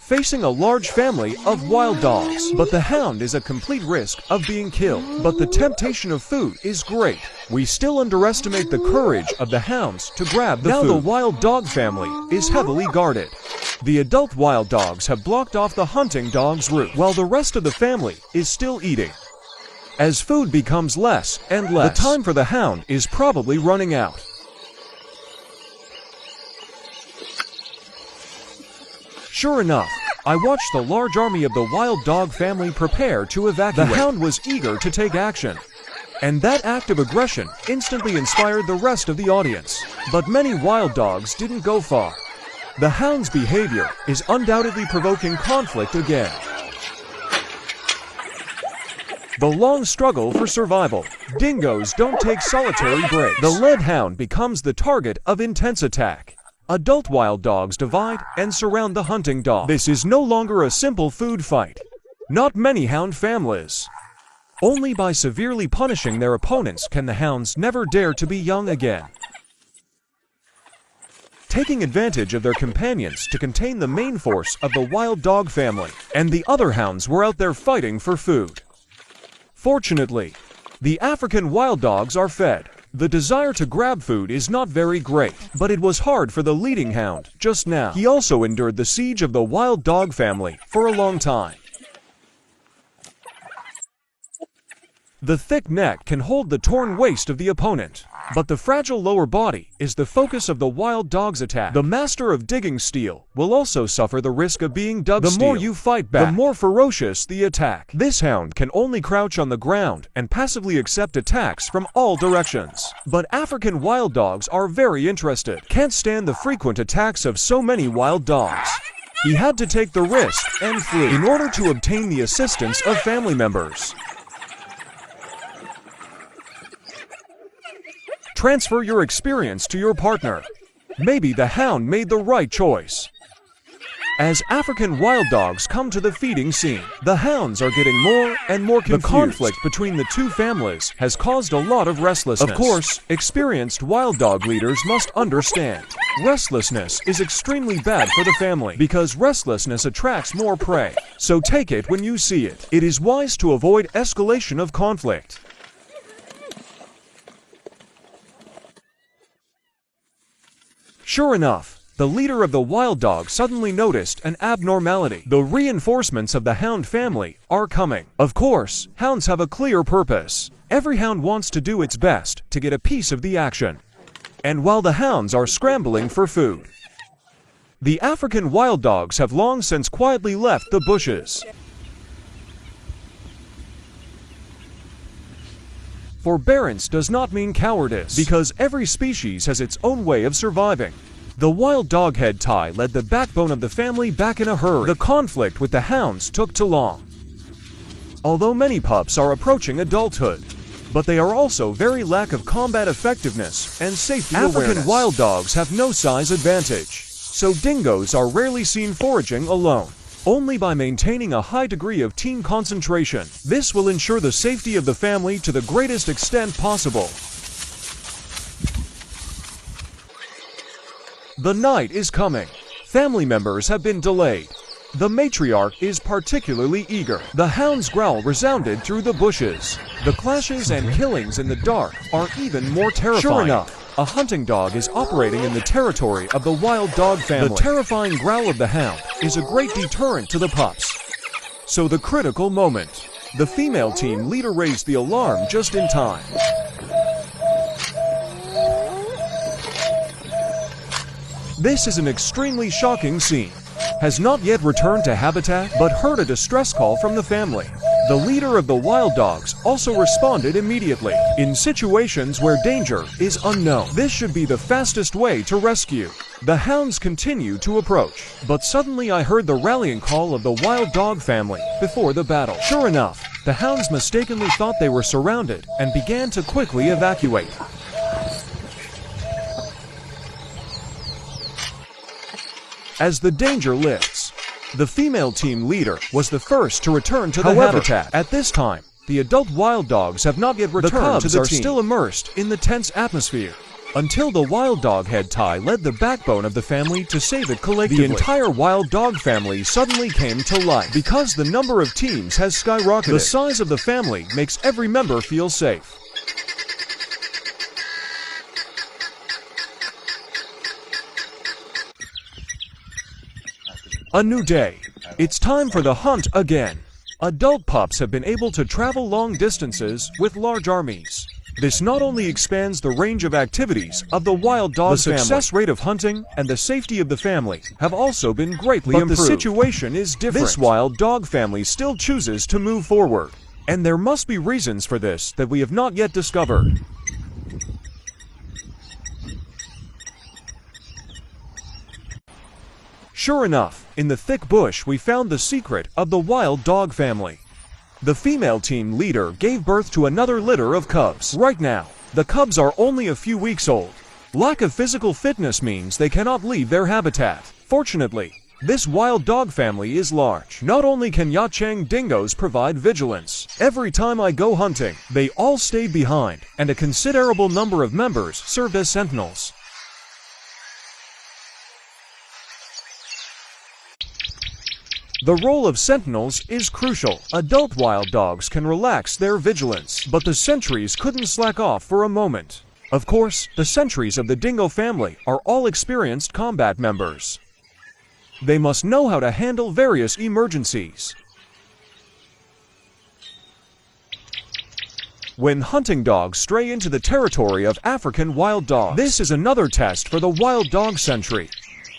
facing a large family of wild dogs. But the hound is a complete risk of being killed. But the temptation of food is great. We still underestimate the courage of the hounds to grab the food. Now the wild dog family is heavily guarded. The adult wild dogs have blocked off the hunting dog's route, while the rest of the family is still eating. As food becomes less and less, the time for the hound is probably running out. Sure enough, I watched the large army of the wild dog family prepare to evacuate. The hound was eager to take action, and that act of aggression instantly inspired the rest of the audience. But many wild dogs didn't go far. The hound's behavior is undoubtedly provoking conflict again. The long struggle for survival. Dingoes don't take solitary breaks. The lead hound becomes the target of intense attack. Adult wild dogs divide and surround the hunting dog. This is no longer a simple food fight. Not many hound families. Only by severely punishing their opponents can the hounds never dare to be young again. Taking advantage of their companions to contain the main force of the wild dog family, and the other hounds were out there fighting for food. Fortunately, the African wild dogs are fed. The desire to grab food is not very great, but it was hard for the leading hound just now. He also endured the siege of the wild dog family for a long time. The thick neck can hold the torn waist of the opponent, but the fragile lower body is the focus of the wild dog's attack. The master of digging steel will also suffer the risk of being dug steel. The more you fight back, the more ferocious the attack. This hound can only crouch on the ground and passively accept attacks from all directions. But African wild dogs are very interested. Can't stand the frequent attacks of so many wild dogs. He had to take the risk and flee in order to obtain the assistance of family members. Transfer your experience to your partner. Maybe the hound made the right choice. As African wild dogs come to the feeding scene, the hounds are getting more and more confused. The conflict between the two families has caused a lot of restlessness. Of course, experienced wild dog leaders must understand. Restlessness is extremely bad for the family because restlessness attracts more prey. So take it when you see it. It is wise to avoid escalation of conflict. Sure enough, the leader of the wild dog suddenly noticed an abnormality. The reinforcements of the hound family are coming. Of course, hounds have a clear purpose. Every hound wants to do its best to get a piece of the action. And while the hounds are scrambling for food, the African wild dogs have long since quietly left the bushes. Forbearance does not mean cowardice, because every species has its own way of surviving. The wild dog head tie led the backbone of the family back in a hurry. The conflict with the hounds took too long. Although many pups are approaching adulthood, but they are also very lack of combat effectiveness and safety awareness. African wild dogs have no size advantage, so dingoes are rarely seen foraging alone. Only by maintaining a high degree of team concentration. This will ensure the safety of the family to the greatest extent possible. The night is coming. Family members have been delayed. The matriarch is particularly eager. The hound's growl resounded through the bushes. The clashes and killings in the dark are even more terrifying. Sure enough, a hunting dog is operating in the territory of the wild dog family. The terrifying growl of the hound is a great deterrent to the pups. So the critical moment, the female team leader raised the alarm just in time. This is an extremely shocking scene. Has not yet returned to habitat, but heard a distress call from the family. The leader of the wild dogs also responded immediately. In situations where danger is unknown, this should be the fastest way to rescue. The hounds continue to approach, but suddenly I heard the rallying call of the wild dog family before the battle. Sure enough, the hounds mistakenly thought they were surrounded and began to quickly evacuate. As the danger lifts, the female team leader was the first to return to the habitat. At this time, the adult wild dogs have not yet returned to the team. The cubs are still immersed in the tense atmosphere. until the wild dog head tie led the backbone of the family to save it collectively. The entire wild dog family suddenly came to life. Because the number of teams has skyrocketed, the size of the family makes every member feel safe. A new day. It's time for the hunt again. Adult pups have been able to travel long distances with large armies. This not only expands the range of activities of the wild dog family, the success rate of hunting and the safety of the family have also been greatly improved. But the situation is different. This wild dog family still chooses to move forward, and there must be reasons for this that we have not yet discovered. Sure enough, in the thick bush we found the secret of the wild dog family. The female team leader gave birth to another litter of cubs. Right now, the cubs are only a few weeks old. Lack of physical fitness means they cannot leave their habitat. Fortunately, this wild dog family is large. Not only can Yacheng dingoes provide vigilance, every time I go hunting, they all stay behind, and a considerable number of members serve as sentinels. The role of sentinels is crucial. Adult wild dogs can relax their vigilance, but the sentries couldn't slack off for a moment. Of course, the sentries of the dingo family are all experienced combat members. They must know how to handle various emergencies. When hunting dogs stray into the territory of African wild dogs, this is another test for the wild dog sentry.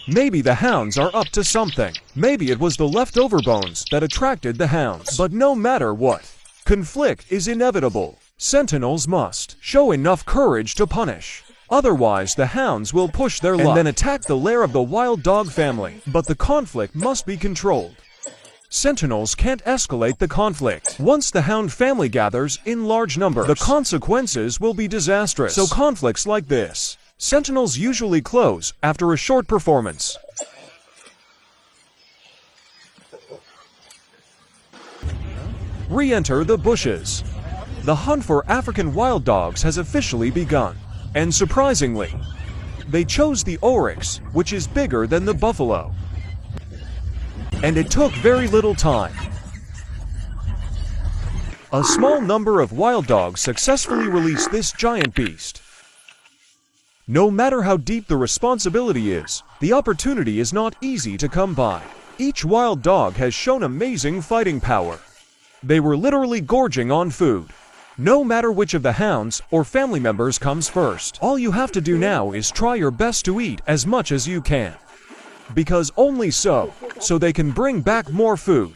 Maybe the hounds are up to something. Maybe it was the leftover bones that attracted the hounds. But no matter what, conflict is inevitable. Sentinels must show enough courage to punish. Otherwise, the hounds will push their luck and then attack the lair of the wild dog family. But the conflict must be controlled. Sentinels can't escalate the conflict. Once the hound family gathers in large numbers, the consequences will be disastrous. So conflicts like this, sentinels usually close after a short performance. Re-enter the bushes. The hunt for African wild dogs has officially begun. And surprisingly, they chose the oryx, which is bigger than the buffalo. And it took very little time. A small number of wild dogs successfully released this giant beast. No matter how deep the responsibility is, the opportunity is not easy to come by. Each wild dog has shown amazing fighting power. They were literally gorging on food. No matter which of the hounds or family members comes first, all you have to do now is try your best to eat as much as you can. Because only so they can bring back more food.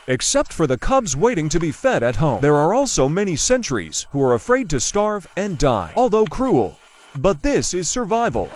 Except for the cubs waiting to be fed at home. There are also many sentries who are afraid to starve and die, although cruel. But this is survival.